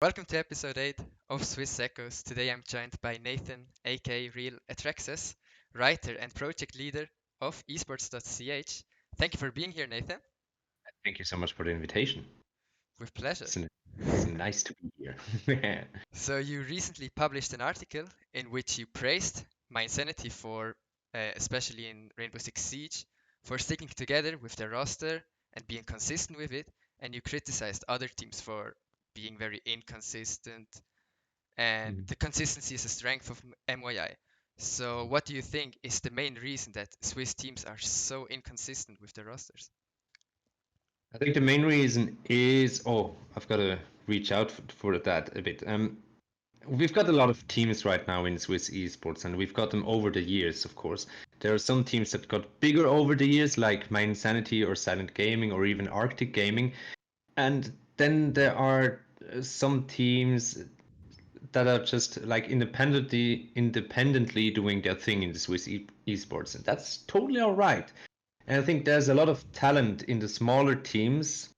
Welcome to episode 8 of Swiss Echoes. Today I'm joined by Nathan, aka Real Atrexes, writer and project leader of Esports.ch. Thank you for being here, Nathan. Thank you so much for the invitation. With pleasure. It's nice to be here. So, you recently published an article in which you praised my insanity for, especially in Rainbow Six Siege, for sticking together with their roster and being consistent with it, and you criticized other teams for being very inconsistent, and Mm. the consistency is a strength of MYI. So, what do you think is the main reason that Swiss teams are so inconsistent with their rosters? I think the main reason is I've got to reach out for that a bit. We've got a lot of teams right now in Swiss esports, and we've got them over the years, of course. There are some teams that got bigger over the years, like My Insanity or Silent Gaming or even Arctic Gaming. And then there are some teams that are just like independently doing their thing in the Swiss esports, and that's totally all right. And I think there's a lot of talent in the smaller teams,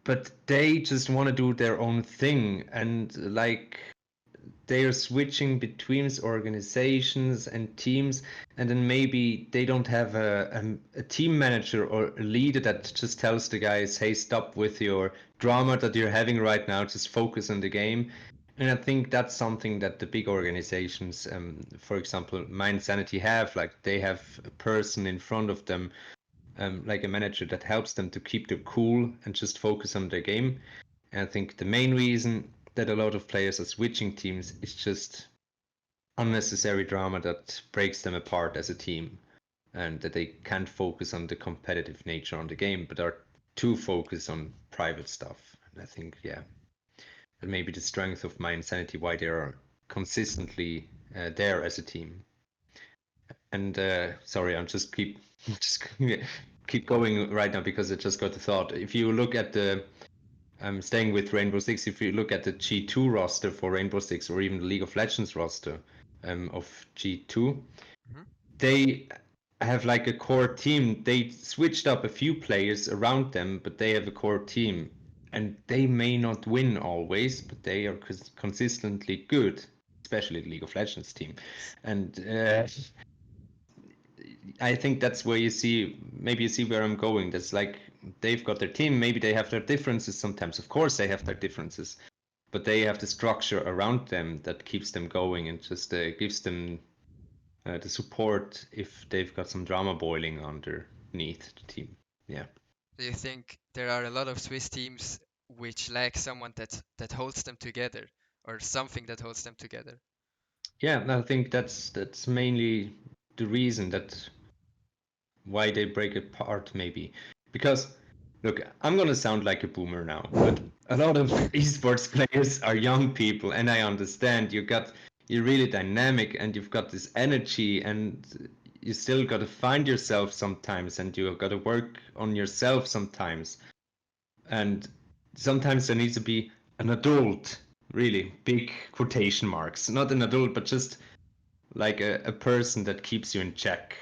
but they just want to do their own thing, and like they are switching between organizations and teams, and then maybe they don't have a team manager or a leader that just tells the guys, hey, stop with your drama that you're having right now, just focus on the game. And I think that's something that the big organizations, for example, Mind Sanity, have. Like they have a person in front of them, like a manager that helps them to keep their cool and just focus on their game. And I think the main reason that a lot of players are switching teams is just unnecessary drama that breaks them apart as a team, and that they can't focus on the competitive nature on the game, but are too focused on private stuff. And I think, yeah, that may be the strength of My Insanity, why they are consistently there as a team. And sorry, I'm just just keep going right now because I just got the thought. If you look at the staying with Rainbow Six, if you look at the G2 roster for Rainbow Six or even the League of Legends roster of G2, Mhm. they have like a core team. They switched up a few players around them, but they have a core team. And they may not win always, but they are consistently good, especially the League of Legends team. And I think that's where you see, maybe you see where I'm going. That's like they've got their team. Maybe they have their differences sometimes. Of course, they have their differences, but they have the structure around them that keeps them going and just gives them the support if they've got some drama boiling underneath the team. Yeah. Do you think there are a lot of Swiss teams which lack someone that holds them together, or something that holds them together? Yeah, I think that's mainly the reason that why they break apart, maybe. Because, look, I'm gonna sound like a boomer now, but a lot of esports players are young people, and I understand you're really dynamic and you've got this energy, and you still got to find yourself sometimes, and you've got to work on yourself sometimes, and sometimes there needs to be an adult, really big quotation marks, not an adult, but just like a person that keeps you in check.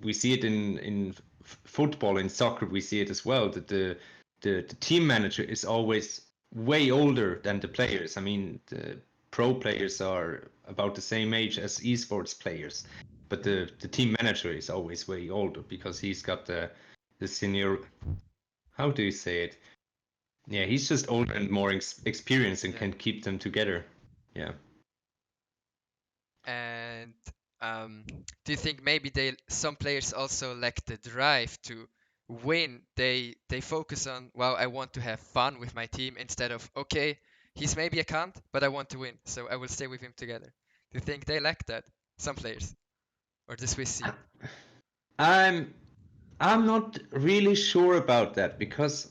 We see it in football, in soccer. We see it as well that the team manager is always way older than the players. I mean, the pro players are about the same age as esports players, but the team manager is always way older because he's got the senior. How do you say it? Yeah, he's just older and more experienced and Yeah. can keep them together. Yeah. And do you think maybe some players also lack the drive to win? They focus on, well, I want to have fun with my team instead of, okay, he's maybe a cunt, but I want to win, so I will stay with him together. Do you think they lack that? Some players or the Swiss scene? I'm I'm not really sure about that because,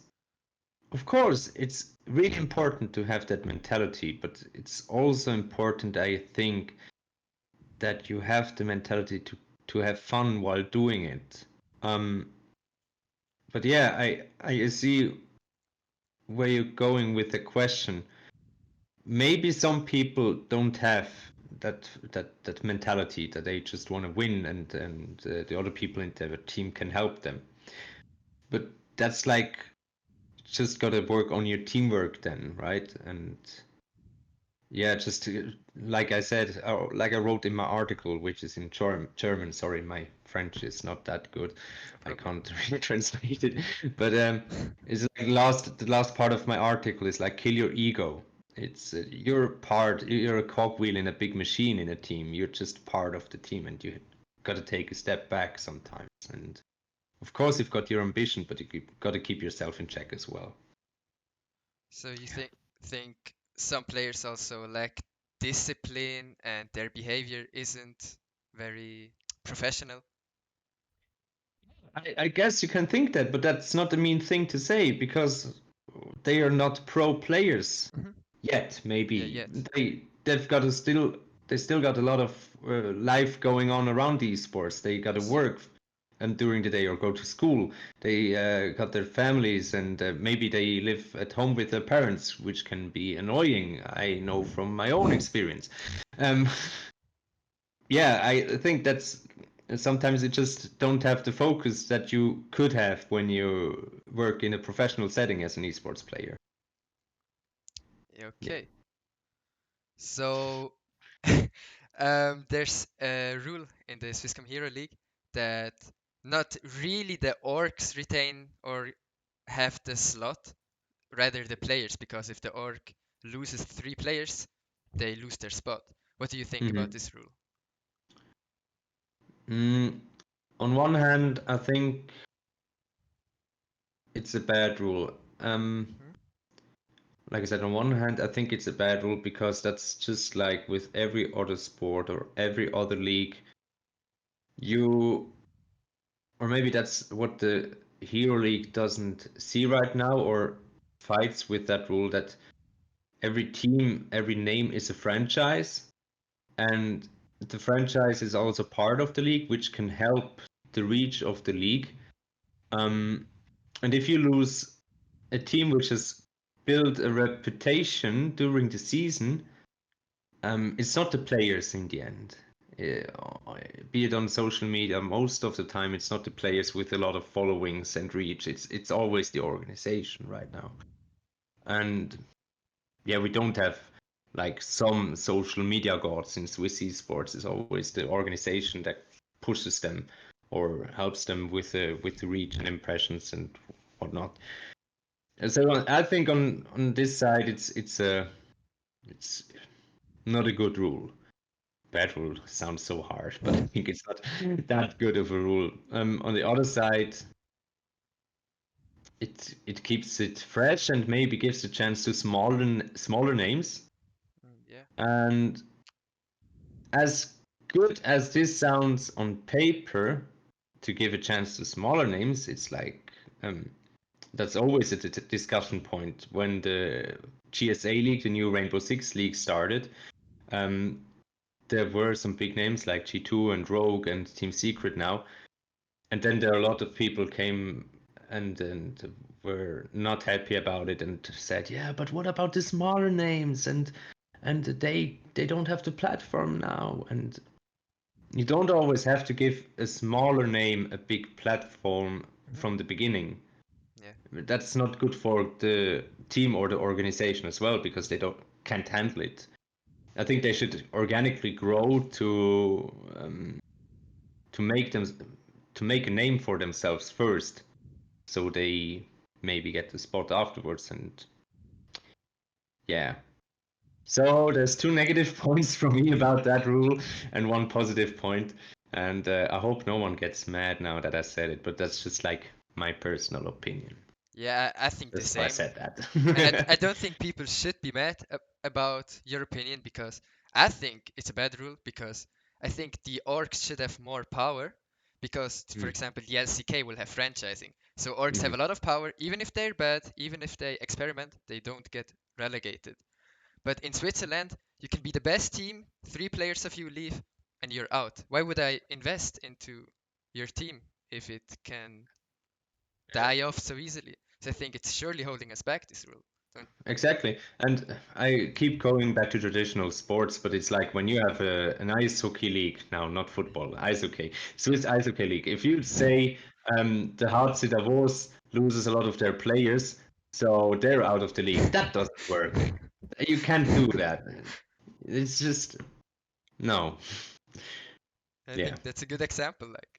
of course, it's really important to have that mentality, but it's also important, I think, that you have the mentality to have fun while doing it. Um, but yeah, I see where you're going with the question. Maybe some people don't have that mentality that they just want to win, and the other people in their team can help them. But that's like just gotta work on your teamwork then, right? And yeah, like I said, like I wrote in my article, which is in German. Sorry, my French is not that good. No I problem. can't really translate it. But it's like the last part of my article is like kill your ego. It's you're a cogwheel in a big machine in a team. You're just part of the team, and you got to take a step back sometimes. And of course, you've got your ambition, but got to keep yourself in check as well. So you think some players also lack discipline and their behavior isn't very professional? I guess you can think that, but that's not a mean thing to say because they are not pro players Hmm. yet. Yeah, Maybe yet. they've got to they still got a lot of life going on around these sports. They got to Yes. work and during the day or go to school. They got their families and maybe they live at home with their parents, which can be annoying. I know from my own experience. Um, yeah, I think that's sometimes you just don't have the focus that you could have when you work in a professional setting as an esports player. Yeah. Okay. So there's a rule in the Swisscom Hero League that not really the orcs retain or have the slot, rather the players, because if the orc loses 3 players, they lose their spot. What do you think about hmm this rule? Mm, on one hand, I think it's a bad rule. Hmm. Like I said, on one hand, I think it's a bad rule because that's just like with every other sport or every other league. You, or maybe that's what the Hero League doesn't see right now or fights with that rule that every team, every name is a franchise, and the franchise is also part of the league, which can help the reach of the league. Um, and if you lose a team which has built a reputation during the season, it's not the players in the end. Be it on social media, most of the time it's not the players with a lot of followings and reach. It's always the organization right now. And yeah, we don't have like some social media gods in Swiss esports. It's always the organization that pushes them or helps them with the reach and impressions and whatnot. And so I think on this side, it's not a good rule. Bad rule sounds so harsh, but I think it's not that good of a rule. On the other side, it keeps it fresh and maybe gives a chance to smaller names. Mm, yeah. And as good as this sounds on paper, to give a chance to smaller names, it's like that's always a discussion point. When the GSA League, the new Rainbow Six League, started, um, there were some big names like G2 and Rogue and Team Secret now, and then there are a lot of people came and were not happy about it and said, yeah, but what about the smaller names and they don't have the platform now, and you don't always have to give a smaller name a big platform Hmm. from the beginning. Yeah. That's not good for the team or the organization as well because they don't can't handle it. I think they should organically grow to make them to make a name for themselves first, so they maybe get the spot afterwards. And yeah, so there's two negative points from me about that rule and one positive point. And I hope no one gets mad now that I said it, but that's just like my personal opinion. Yeah, I think the That's why I same. said And I that. don't think people should be mad about your opinion because I think it's a bad rule because I think the orgs should have more power because, for example, the LCK will have franchising. So orgs have Mhm. a lot of power, even if they're bad, even if they experiment, they don't get relegated. But in Switzerland, you can be the best team, 3 players of you leave, and you're out. Why would I invest into your team if it can die off so easily? So I think it's surely holding us back, this rule. Don't. Exactly. And I keep going back to traditional sports, but it's like when you have an ice hockey league now, not football, ice hockey, Swiss ice hockey league. If you say the HC Davos loses a lot of their players, so they're out of the league. That doesn't work. You can't do that. It's just no. I Yeah. think that's a good example. Like,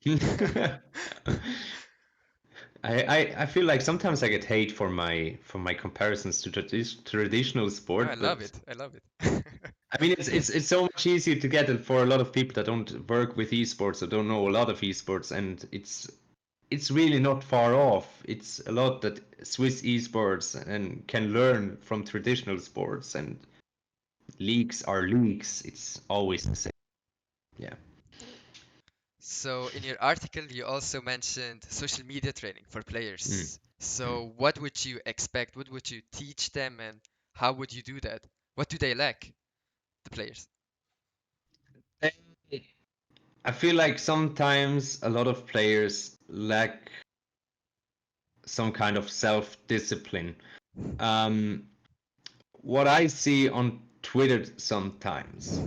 I feel like sometimes I get hate for my comparisons to traditional no, I sport, love but it. I love it. I mean it's so much easier to get it for a lot of people that don't work with esports or don't know a lot of esports, and it's really not far off. It's a lot that Swiss esports and can learn from traditional sports, and leagues are leagues. It's always the same. Yeah. So in your article, you also mentioned social media training for Mm, players. mm. So what would you expect? What would you teach them, and how would you do that? What do they lack, the players? Eh, I feel like sometimes a lot of players lack some kind of self-discipline. Um, what I see on Twitter sometimes,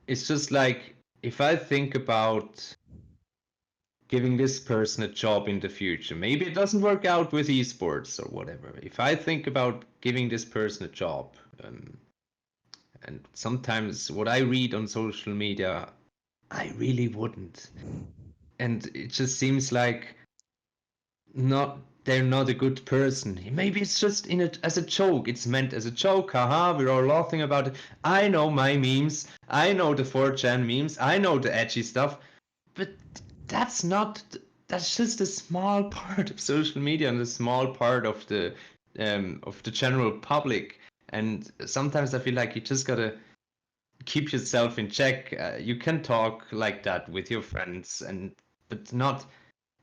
it's just like if I think about giving this person a job in the future, maybe it doesn't work out with esports or whatever. If I think about giving this person a job, and sometimes what I read on social media, I really wouldn't. And it just seems like not they're not a good person. Maybe it's just in it as a joke. It's meant as a joke. Haha, we're all laughing about it. I know my memes. I know the 4chan memes. I know the edgy stuff. But that's not. That's just a small part of social media and a small part of the general public. And sometimes I feel like you just gotta keep yourself in check. You can talk like that with your friends, and but not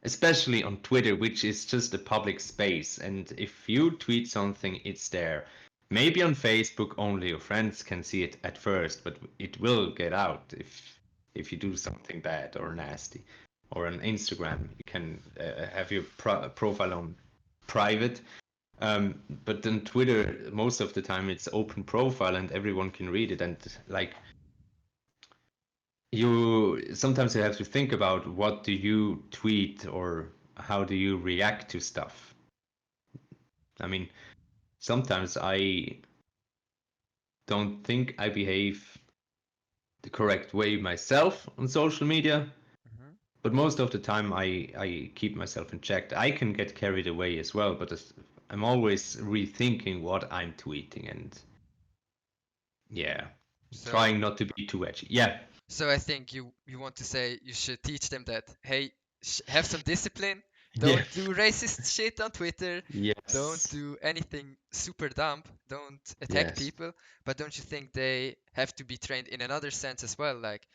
especially on Twitter, which is just a public space. And if you tweet something, it's there. Maybe on Facebook, only your friends can see it at first, but it will get out if you do something bad or nasty. Or on Instagram, you can have your profile on private. But then Twitter, most of the time, it's open profile and everyone can read it. And like you sometimes you have to think about what do you tweet or how do you react to stuff. I mean, sometimes I don't think I behave the correct way myself on social media, Mhm. but most of the time I keep myself in check. I can get carried away as well, but I'm always rethinking what I'm tweeting and yeah, So trying not to be too edgy. Yeah. So I think you want to say you should teach them that, hey, have some discipline. Yeah. Don't do racist shit on Twitter. Don't Yes. do anything super dumb. Don't attack Yes. people. But don't you think they have to be trained in another sense as well? Like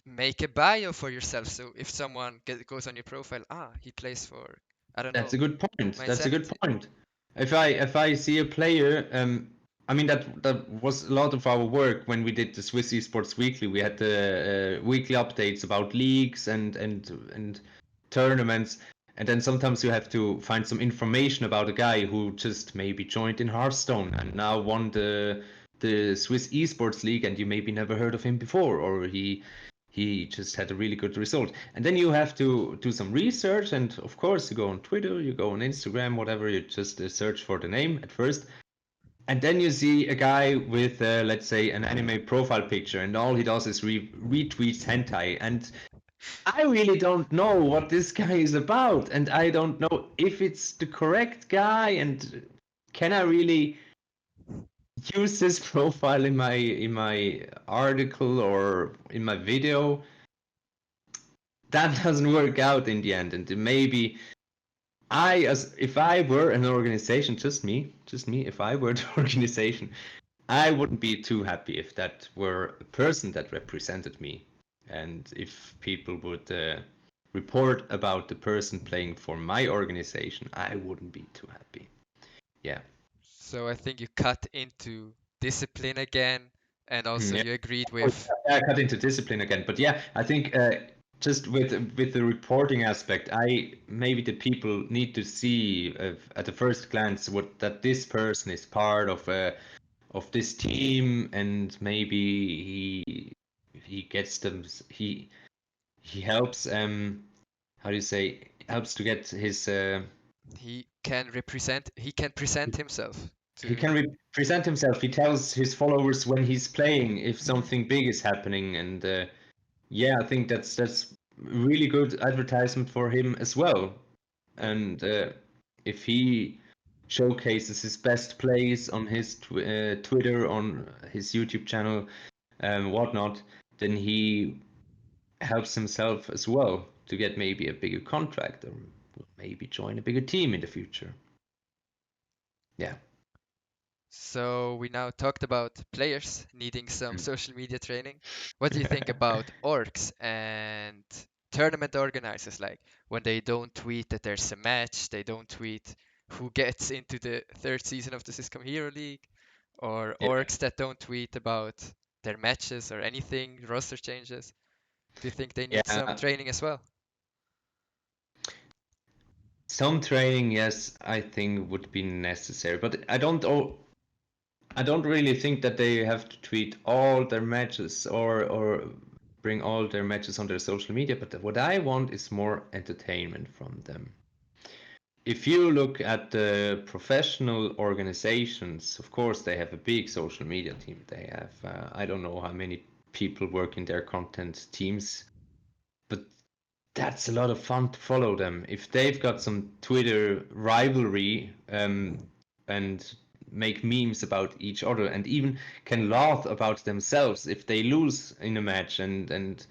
make a bio for yourself. So if someone goes on your profile, he plays for, I don't That's know, a good point. my That's a good 17. point. If I see a player, I mean that was a lot of our work when we did the Swiss Esports Weekly. We had the weekly updates about leagues and tournaments, and then sometimes you have to find some information about a guy who just maybe joined in Hearthstone and now won the Swiss Esports League, and you maybe never heard of him before, or he just had a really good result. And then you have to do some research, and of course, you go on Twitter, you go on Instagram, whatever, you just search for the name at first. And then you see a guy with, let's say, an anime profile picture, and all he does is retweets hentai. And I really don't know what this guy is about, and I don't know if it's the correct guy, and can I really use this profile in my article or in my video? That doesn't work out in the end, and maybe as if I were an organization, just me, if I were the organization, I wouldn't be too happy if that were a person that represented me, and if people would report about the person playing for my organization, I wouldn't be too happy. Yeah. So I think you cut into discipline again, and also Yeah. you agreed Oh, with. yeah, I cut into discipline again, but yeah, I think just with the reporting aspect, I maybe the people need to see at the first glance what that this person is part of this team, and maybe he gets them he helps how do you say helps to get his He he can present himself He to. can present himself. He tells his followers when he's playing if Mhm. something big is happening, and yeah, I think that's really good advertisement for him as well. Yeah. And if he showcases his best plays on his Twitter, on his YouTube channel, whatnot, then he helps himself as well to get maybe a bigger contract or maybe join a bigger team in the future. Yeah. So we now talked about players needing some Mm. social media training. What do you think about orgs and tournament organizers? Like when they don't tweet that there's a match, they don't tweet who gets into the third season of the Syscom Hero League, or Yeah. orgs that don't tweet about their matches or anything, roster changes. Do you think they need some Yeah. training as well? Some training, yes, I think would be necessary, but I don't really think that they have to tweet all their matches or bring all their matches on their social media. But what I want is more entertainment from them. If you look at the professional organizations, of course, they have a big social media team. They have, I don't know how many people work in their content teams, but that's a lot of fun to follow them. If they've got some Twitter rivalry and make memes about each other and even can laugh about themselves if they lose in a match and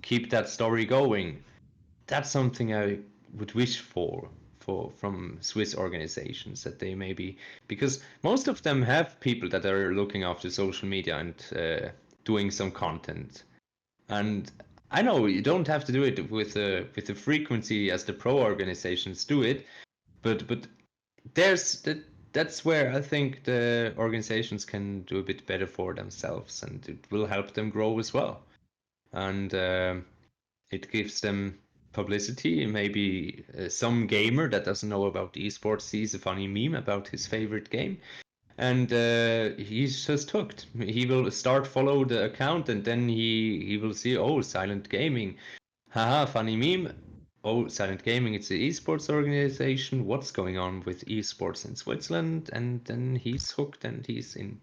keep that story going, that's something I would wish for from Swiss organizations, that they maybe, because most of them have people that are looking after social media and doing some content. And I know you don't have to do it with the frequency as the pro organizations do it, but there's that's where I think the organizations can do a bit better for themselves, and it will help them grow as well. And it gives them publicity. Maybe some gamer that doesn't know about esports sees a funny meme about his favorite game, and he's just hooked. He will start follow the account, and then he will see, oh, Silent Gaming, haha, funny meme. Oh, Silent Gaming, it's an esports organization. What's going on with esports in Switzerland? And then he's hooked and he's in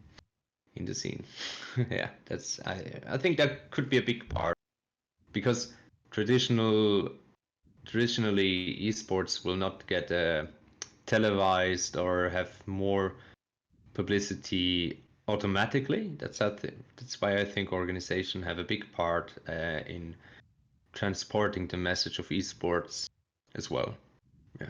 the scene. Yeah, that's I think that could be a big part, because traditionally esports will not get televised or have more publicity automatically. That's why I think organizations have a big part in transporting the message of esports as well. Yeah.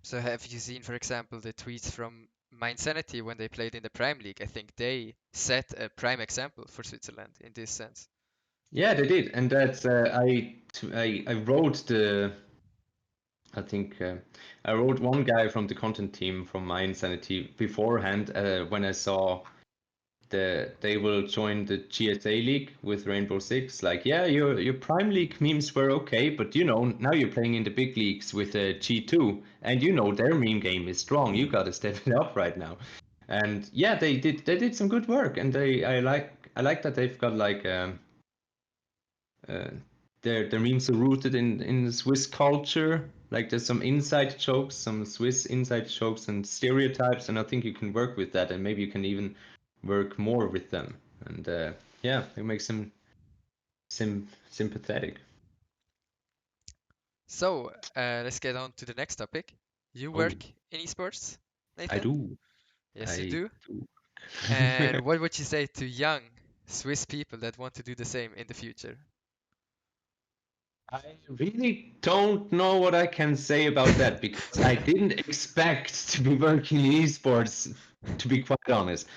So have you seen, for example, the tweets from Mindsanity when they played in the Prime League? I think they set a prime example for Switzerland in this sense. Yeah, they did, and that's I wrote I think I wrote one guy from the content team from My Insanity beforehand when I saw they will join the GSA League with Rainbow Six. Like, yeah, your Prime League memes were okay, but you know now you're playing in the big leagues with G2, and you know their meme game is strong. You gotta step it up right now. And yeah, they did some good work, and I like that they've got like uh, their memes are rooted in Swiss culture. Like there's some inside jokes, some Swiss inside jokes and stereotypes, and I think you can work with that, and maybe you can even work more with them. And yeah, it makes them sympathetic. So let's get on to the next topic. You Oh, work in esports, I Nathan? do, Yes, you I do. do. And what would you say to young Swiss people that want to do the same in the future? I really don't know what I can say about that because I didn't expect to be working in esports, to be quite honest.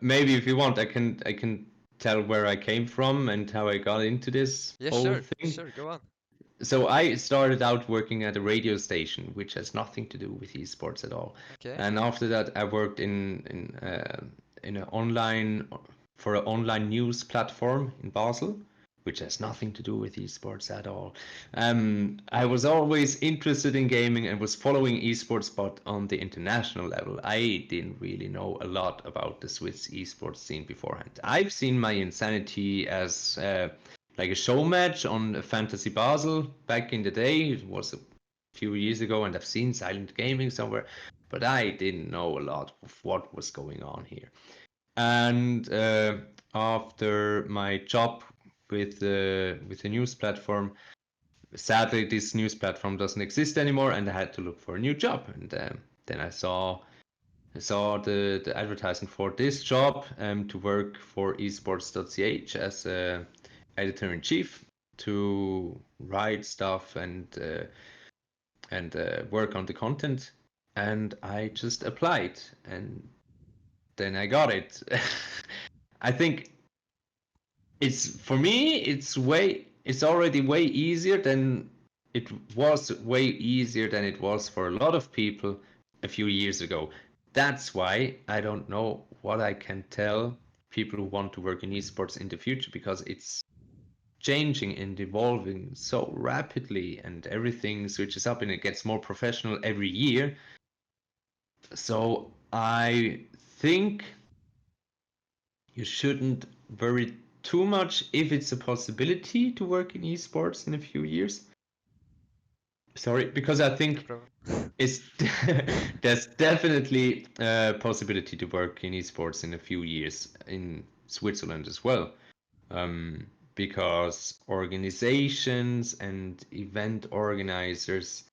Maybe if you want, I can tell where I came from and how I got into this Yeah, whole sure, thing. sure, go on. So I started out working at a radio station, which has nothing to do with esports at all. Okay. And after that, I worked in an online for an online news platform in Basel, which has nothing to do with esports at all. I was always interested in gaming and was following esports, but on the international level, I didn't really know a lot about the Swiss esports scene beforehand. I've seen my insanity as like a show match on Fantasy Basel back in the day. It was a few years ago, and I've seen Silent Gaming somewhere, but I didn't know a lot of what was going on here. And after my job with the news platform, sadly this news platform doesn't exist anymore, and I had to look for a new job. And then I saw the advertisement for this job to work for Esports.ch as editor in chief, to write stuff and work on the content. And I just applied, and then I got it. I think it's for me. It's already way easier than it was. Way easier than it was for a lot of people a few years ago. That's why I don't know what I can tell people who want to work in esports in the future, because it's changing and evolving so rapidly, and everything switches up and it gets more professional every year. So I think you shouldn't worry too much if it's a possibility to work in esports in a few years. Sorry, because I No think problem. it's there's definitely a possibility to work in esports in a few years in Switzerland as well. Because organizations and event organizers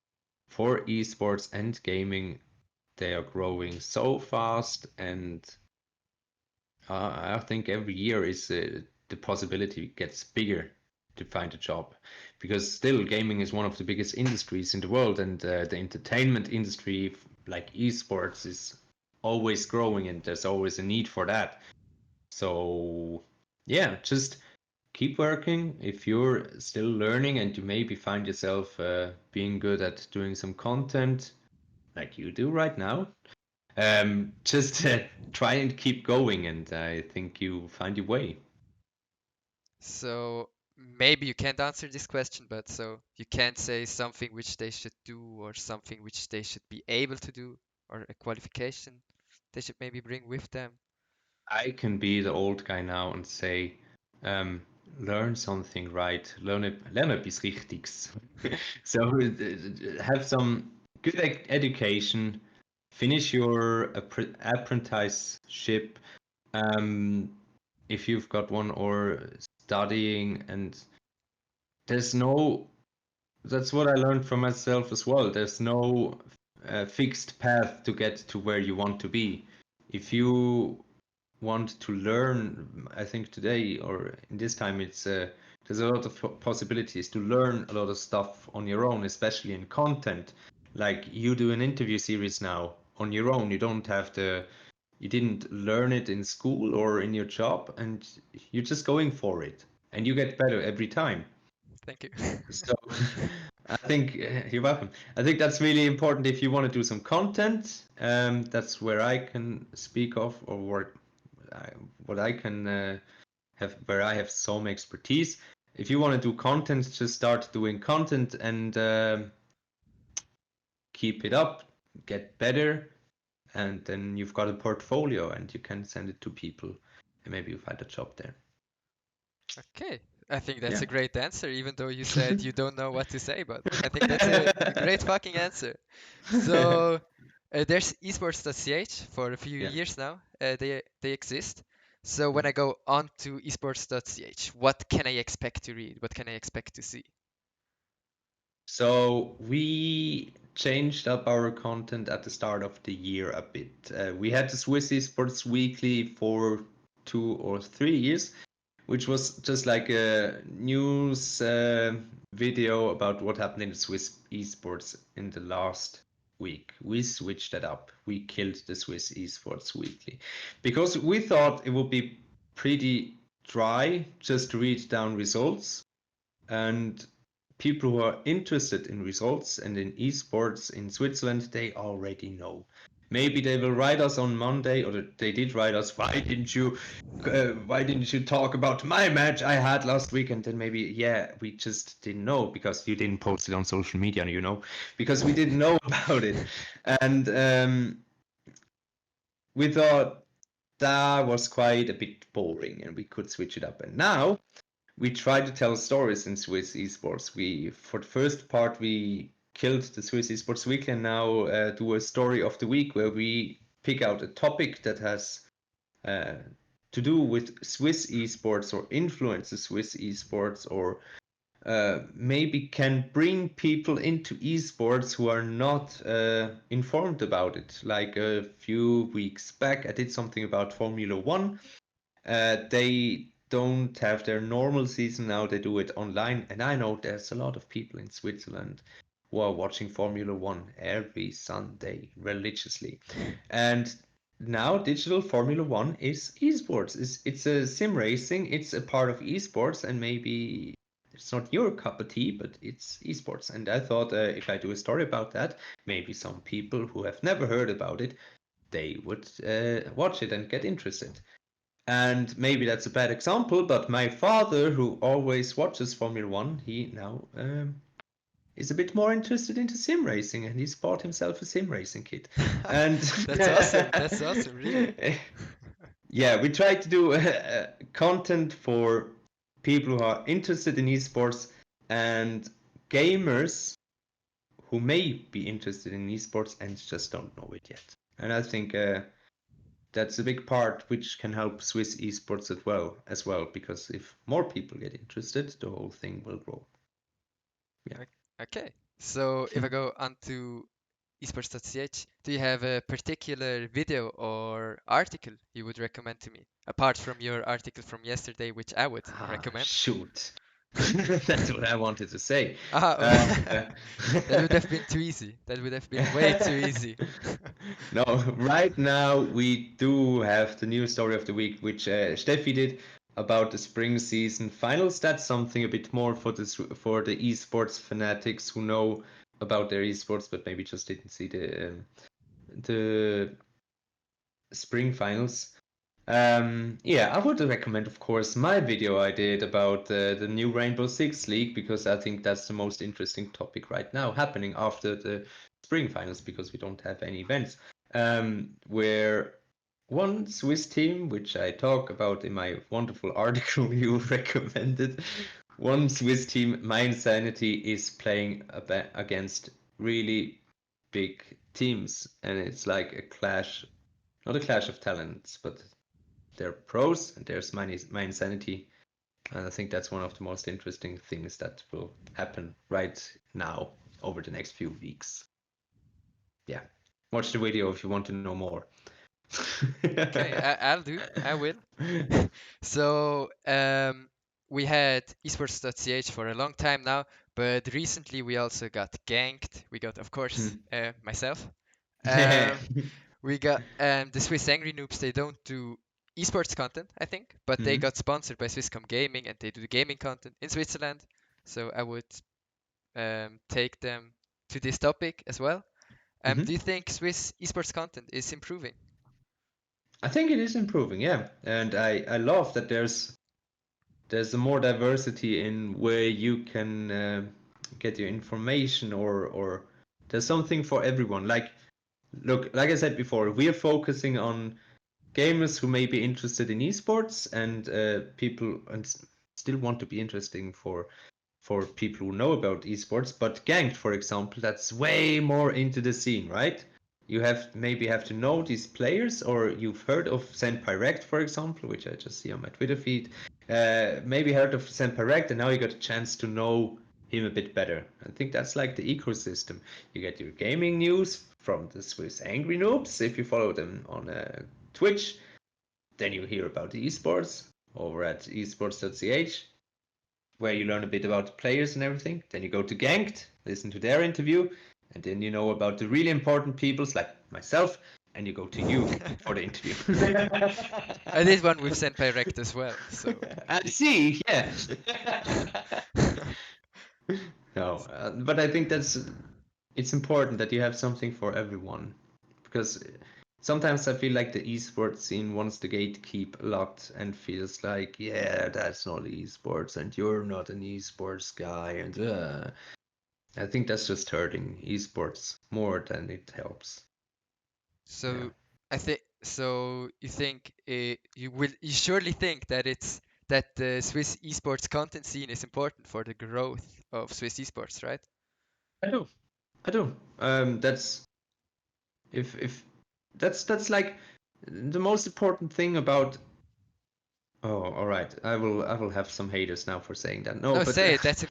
for esports and gaming, they are growing so fast, and I think every year is the possibility gets bigger to find a job, because still gaming is one of the biggest industries in the world, and the entertainment industry, like esports, is always growing, and there's always a need for that. So yeah, just keep working. If you're still learning and you maybe find yourself being good at doing some content like you do right now, just try and keep going, and I think you find your way. So maybe you can't answer this question, but so you can't say something which they should do or something which they should be able to do or a qualification they should maybe bring with them. I can be the old guy now and say, um, learn something right, learn etwas Richtiges. So have some good education, finish your apprenticeship, um, if you've got one, or studying. And there's no that's what I learned from myself as well. There's no fixed path to get to where you want to be. If you want to learn, I think today or in this time, it's there's a lot of possibilities to learn a lot of stuff on your own, especially in content. Like you do an interview series now on your own. You didn't learn it in school or in your job, and you're just going for it, and you get better every time. Thank you. So I think you're welcome. I think that's really important if you want to do some content. That's where I can speak of, or I, what I can have, where I have some expertise. If you want to do content, just start doing content and keep it up, get better, and then you've got a portfolio and you can send it to people, and maybe you find a job there. Okay, I think that's Yeah. a great answer, even though you said you don't know what to say, but I think that's a great fucking answer. So there's esports.ch for a few Yeah. years now. They exist. So when Mhm. I go on to esports.ch, what can I expect to read? What can I expect to see? So we changed up our content at the start of the year a bit. We had the Swiss Esports Weekly for 2 or 3 years, which was just like a news video about what happened in the Swiss esports in the last week. We switched that up. We killed the Swiss Esports Weekly because we thought it would be pretty dry just to read down results, and people who are interested in results and in esports in Switzerland, they already know. Maybe they will write us on Monday, or they did write us. Why didn't you talk about my match I had last week? And then maybe, yeah, we just didn't know because you didn't post it on social media, because we didn't know about it. And we thought that was quite a bit boring, and we could switch it up. And now we try to tell stories in Swiss esports. For the first part, we killed the Swiss Esports Weekly and now do a story of the week where we pick out a topic that has uh, to do with Swiss esports or influence the Swiss esports or maybe can bring people into esports who are not informed about it. Like a few weeks back, I did something about Formula One. They don't have their normal season now, they do it online. And I know there's a lot of people in Switzerland who are watching Formula One every Sunday religiously. And now digital Formula One is esports. It's a sim racing, it's a part of esports, and maybe it's not your cup of tea, but it's esports. And I thought if I do a story about that, maybe some people who have never heard about it, they would watch it and get interested. And maybe that's a bad example, but my father, who always watches Formula One, he now is a bit more interested into sim racing, and he's bought himself a sim racing kit. And That's awesome. That's awesome, really. yeah, we try to do content for people who are interested in esports and gamers who may be interested in esports and just don't know it yet. And I think that's a big part which can help Swiss esports as well, because if more people get interested, the whole thing will grow. Yeah. Okay. So if I go on to Esports.ch, do you have a particular video or article you would recommend to me, apart from your article from yesterday, which I would recommend? Shoot. That's what I wanted to say. Ah, Uh, that would have been too easy. That would have been way too easy. No, right now we do have the new story of the week, which Steffi did about the spring season finals. That's something a bit more for the esports fanatics who know about their esports, but maybe just didn't see the spring finals. Yeah, I would recommend, of course, my video I did about the new Rainbow Six League, because I think that's the most interesting topic right now happening after the spring finals, because we don't have any events. Where one Swiss team, which I talk about in my wonderful article you recommended, one Swiss team, My Insanity, is playing against really big teams, and it's like a clash, not a clash of talents, but they're pros and there's my insanity. And I think that's one of the most interesting things that will happen right now over the next few weeks. Yeah. Watch the video if you want to know more. Okay, I'll do. I will. So, we had esports.ch for a long time now, but recently we also got ganked. We got, of course, myself. Um, we got the Swiss Angry Noobs. They don't do esports content, I think, but they got sponsored by Swisscom Gaming and they do gaming content in Switzerland. So I would take them to this topic as well. Do you think Swiss esports content is improving? I think it is improving, yeah. And I love that there's a more diversity in where you can get your information, or there's something for everyone. Like, look, like I said before, we are focusing on gamers who may be interested in esports, and people and still want to be interesting for people who know about esports. But Ganked, for example, that's way more into the scene, right? You have to know these players, or you've heard of Senpai Rect, for example, which I just see on my Twitter feed. Maybe heard of Senpai Rect, and now you got a chance to know him a bit better. I think that's like the ecosystem. You get your gaming news from the Swiss Angry Noobs if you follow them on Twitch. Then you hear about the esports over at esports.ch, where you learn a bit about the players and everything. Then you go to Ganked, listen to their interview, and then you know about the really important peoples like myself, and you go to you for the interview. I did one with Senpai Rect as well, so I see, yeah. No, but I think it's important that you have something for everyone, because sometimes I feel like the esports scene wants the gatekeep a lot and feels like, yeah, that's not esports and you're not an esports guy, and I think that's just hurting esports more than it helps. Yeah. so I think so. You think you surely think that that the Swiss esports content scene is important for the growth of Swiss esports, right? I do. I don't. That's if that's like the most important thing about. Oh, all right. I will have some haters now for saying that. No, No, but say it. That's the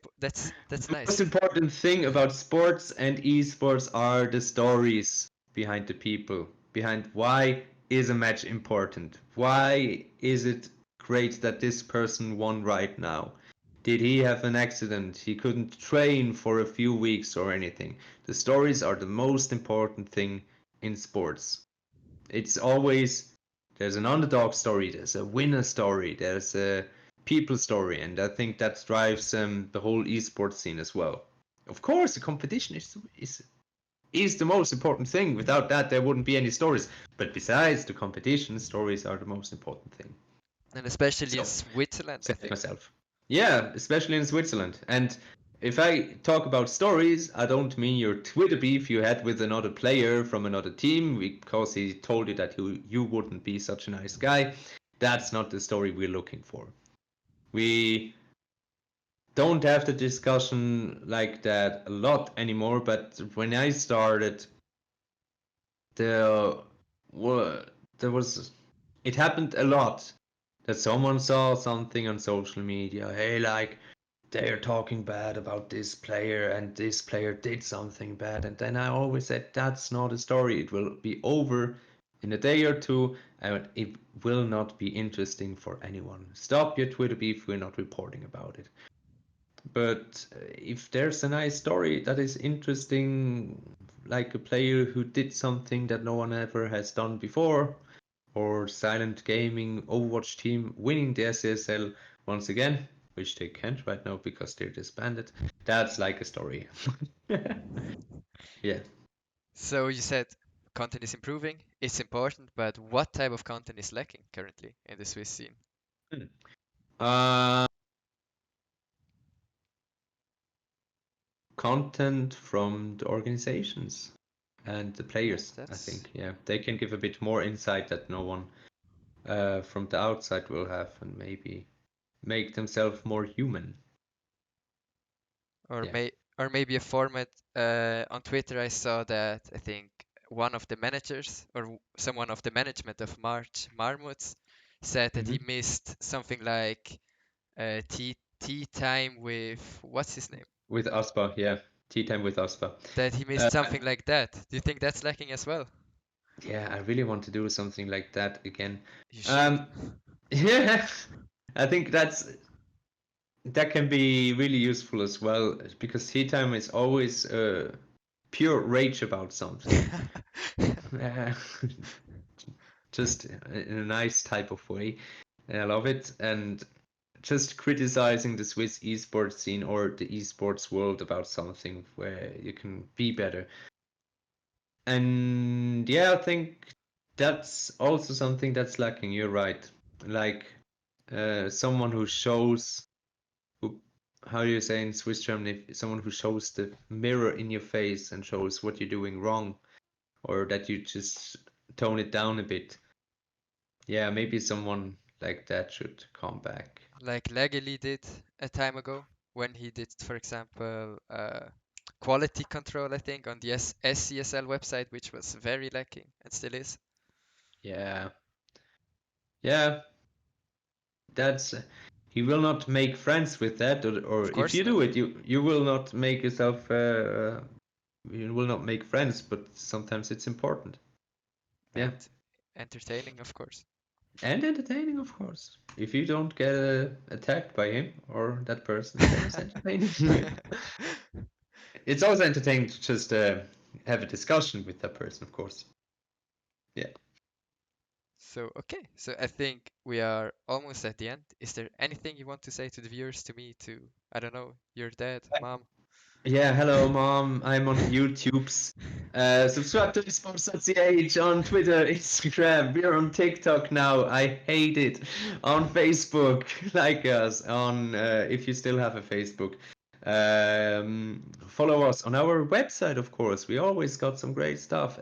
most nice. important thing about sports and esports are the stories behind the people, behind why is a match important? Why is it great that this person won right now? Did he have an accident? He couldn't train for a few weeks or anything. The stories are the most important thing in sports. It's always there's an underdog story, there's a winner story, there's a people story, and I think that drives the whole esports scene as well. Of course, the competition is the most important thing. Without that, there wouldn't be any stories. But besides the competition, stories are the most important thing. And especially in So, Switzerland, I said think. myself. Yeah, especially in Switzerland. And if I talk about stories, I don't mean your Twitter beef you had with another player from another team because he told you that you wouldn't be such a nice guy. That's not the story we're looking for. We don't have the discussion like that a lot anymore, but when I started, there, there was it happened a lot that someone saw something on social media. Hey, like they're talking bad about this player and this player did something bad. And then I always said, that's not a story. It will be over in a day or two and it will not be interesting for anyone. Stop your Twitter beef. We're not reporting about it. But if there's a nice story that is interesting, like a player who did something that no one ever has done before, or Silent Gaming Overwatch team winning the SSL once again, which they can't right now because they're disbanded. That's like a story. Yeah. So you said content is improving, it's important, but what type of content is lacking currently in the Swiss scene? Hmm. Uh, Content from the organizations and the Yeah, players, I that's think. Yeah, they can give a bit more insight that no one from the outside will have, and maybe make themselves more human. or Yeah. may or maybe a format on Twitter I saw that I think one of the managers or someone of the management of March Marmots said that he Hmm. missed something like tea time with what's his name? With Aspa, yeah. Tea time with Aspa. That he missed Uh, something like that. Do you think that's lacking as well? yeah, I really want to do something like that again. You should. Um, yeah, I think that can be really useful as well because tea time is always pure rage about something. Uh, just in a nice type of way. And I love it. And just criticizing the Swiss esports scene or the esports world about something where you can be better. And yeah, I think that's also something that's lacking. You're right. Like someone who shows, who, how do you say in Swiss German, if someone who shows the mirror in your face and shows what you're doing wrong, or that you just tone it down a bit. Yeah, maybe someone like that should come back. Like Legally did a time ago when he did, for example, quality control, I think, on the SCSL website, which was very lacking and still is. Yeah, yeah, that's he will not make friends with that, or Of if course you not. do it, you will not make yourself you will not make friends, but sometimes it's important. Yeah, And entertaining, of course. and entertaining, of course. If you don't get attacked by him or that person, then it's entertaining. It's also entertaining to just have a discussion with that person, of course. Yeah. So, okay. So I think we are almost at the end. Is there anything you want to say to the viewers, to me, to, I don't know, your dad, mom? Yeah, hello, mom. I'm on YouTube's. Subscribe to Esports.ch on Twitter, Instagram. We're on TikTok now. I hate it. On Facebook, like us. On if you still have a Facebook. Follow us on our website, of course. We always got some great stuff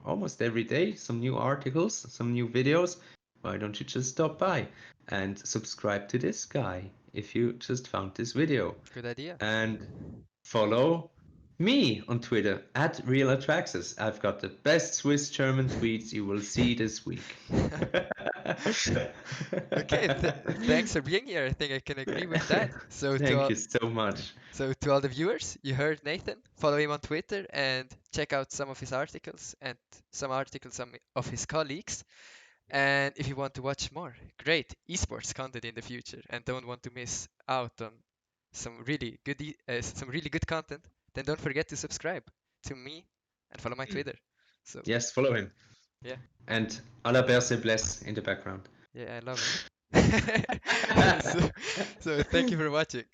almost every day. Some new articles, some new videos. Why don't you just stop by and subscribe to this guy if you just found this video? Good idea. And follow. Me on Twitter at RealAtraxis. I've got the best Swiss German tweets you will see this week. Okay, thanks for being here. I think I can agree with that. Thank you so much. So to all the viewers, you heard Nathan. Follow him on Twitter and check out some of his articles and some articles of his colleagues. And if you want to watch more great esports content in the future and don't want to miss out on some really good content, then don't forget to subscribe to me and follow my Twitter. So Yes, follow him. yeah, And à la Berce Bless in the background. yeah, I love it. so, so thank you for watching.